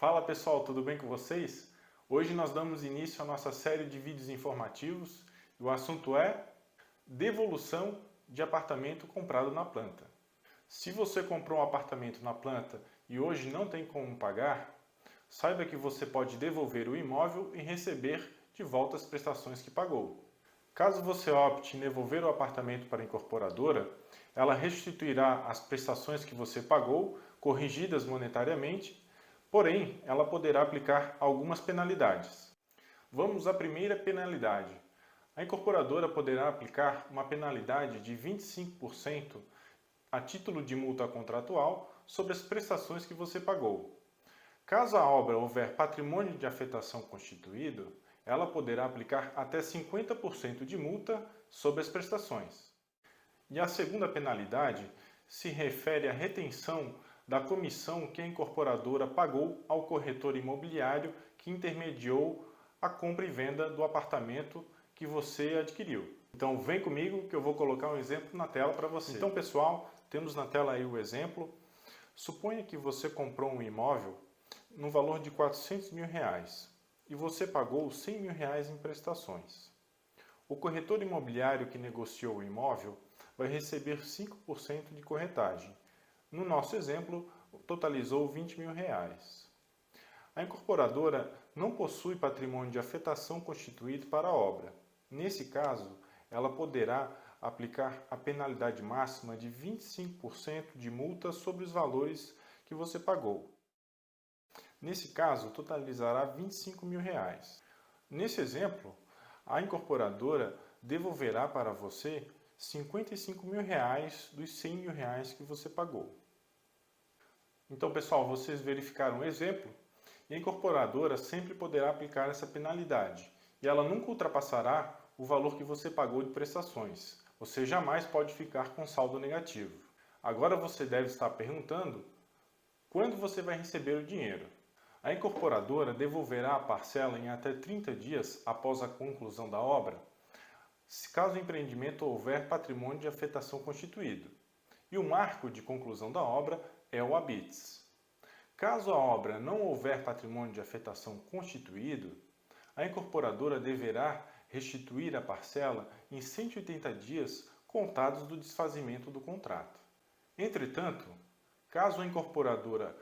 Fala pessoal, tudo bem com vocês? Hoje nós damos início à nossa série de vídeos informativos e o assunto é devolução de apartamento comprado na planta. Se você comprou um apartamento na planta e hoje não tem como pagar, saiba que você pode devolver o imóvel e receber de volta as prestações que pagou. Caso você opte em devolver o apartamento para a incorporadora, ela restituirá as prestações que você pagou, corrigidas monetariamente. Porém, ela poderá aplicar algumas penalidades. Vamos à primeira penalidade. A incorporadora poderá aplicar uma penalidade de 25% a título de multa contratual sobre as prestações que você pagou. Caso a obra houver patrimônio de afetação constituído, ela poderá aplicar até 50% de multa sobre as prestações. E a segunda penalidade se refere à retenção da comissão que a incorporadora pagou ao corretor imobiliário que intermediou a compra e venda do apartamento que você adquiriu. Então vem comigo que eu vou colocar um exemplo na tela para você. Então pessoal, temos na tela aí o exemplo. Suponha que você comprou um imóvel no valor de R$400 mil e você pagou R$100 mil em prestações. O corretor imobiliário que negociou o imóvel vai receber 5% de corretagem. No nosso exemplo, totalizou R$20 mil. A incorporadora não possui patrimônio de afetação constituído para a obra. Nesse caso, ela poderá aplicar a penalidade máxima de 25% de multa sobre os valores que você pagou. Nesse caso, totalizará R$25 mil. Nesse exemplo, a incorporadora devolverá para você R$55 mil dos R$100 mil que você pagou. Então, pessoal, vocês verificaram o exemplo e a incorporadora sempre poderá aplicar essa penalidade e ela nunca ultrapassará o valor que você pagou de prestações. Você jamais pode ficar com saldo negativo. Agora você deve estar perguntando quando você vai receber o dinheiro. A incorporadora devolverá a parcela em até 30 dias após a conclusão da obra, caso o empreendimento houver patrimônio de afetação constituído. E o marco de conclusão da obra é o habeas. Caso a obra não houver patrimônio de afetação constituído, a incorporadora deverá restituir a parcela em 180 dias contados do desfazimento do contrato. Entretanto, caso a incorporadora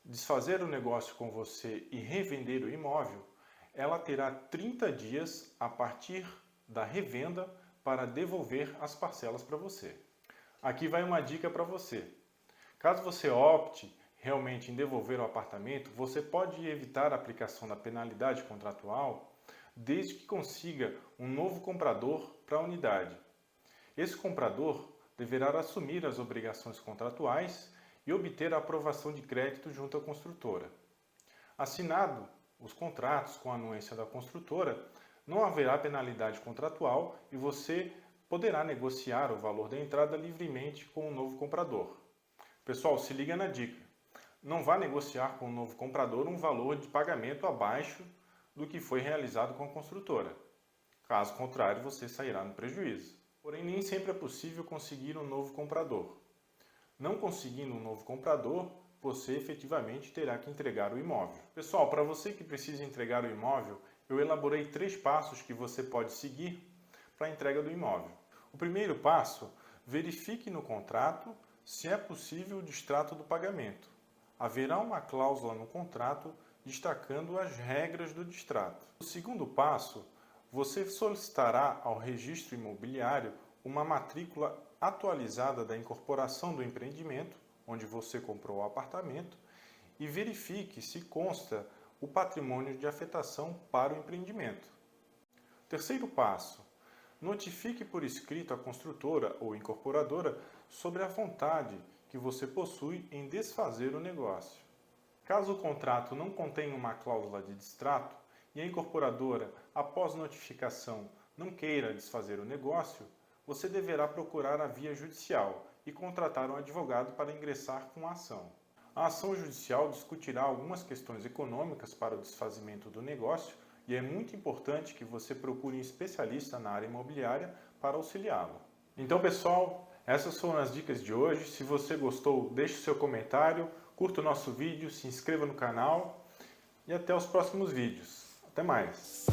desfazer o negócio com você e revender o imóvel, ela terá 30 dias a partir da revenda para devolver as parcelas para você. Aqui vai uma dica para você. Caso você opte realmente em devolver o apartamento, você pode evitar a aplicação da penalidade contratual desde que consiga um novo comprador para a unidade. Esse comprador deverá assumir as obrigações contratuais e obter a aprovação de crédito junto à construtora. Assinado os contratos com a anuência da construtora, não haverá penalidade contratual e você poderá negociar o valor da entrada livremente com o novo comprador. Pessoal, se liga na dica. Não vá negociar com o novo comprador um valor de pagamento abaixo do que foi realizado com a construtora. Caso contrário, você sairá no prejuízo. Porém, nem sempre é possível conseguir um novo comprador. Não conseguindo um novo comprador, você efetivamente terá que entregar o imóvel. Pessoal, para você que precisa entregar o imóvel, eu elaborei 3 passos que você pode seguir para a entrega do imóvel. O primeiro passo, verifique no contrato se é possível o distrato do pagamento. Haverá uma cláusula no contrato destacando as regras do distrato. O segundo passo, você solicitará ao registro imobiliário uma matrícula atualizada da incorporação do empreendimento, onde você comprou o apartamento, e verifique se consta o patrimônio de afetação para o empreendimento. Terceiro passo, notifique por escrito a construtora ou incorporadora sobre a vontade que você possui em desfazer o negócio. Caso o contrato não contenha uma cláusula de distrato e a incorporadora, após notificação, não queira desfazer o negócio, você deverá procurar a via judicial e contratar um advogado para ingressar com a ação. A ação judicial discutirá algumas questões econômicas para o desfazimento do negócio e é muito importante que você procure um especialista na área imobiliária para auxiliá-lo. Então, pessoal, essas foram as dicas de hoje. Se você gostou, deixe seu comentário, curta o nosso vídeo, se inscreva no canal e até os próximos vídeos. Até mais!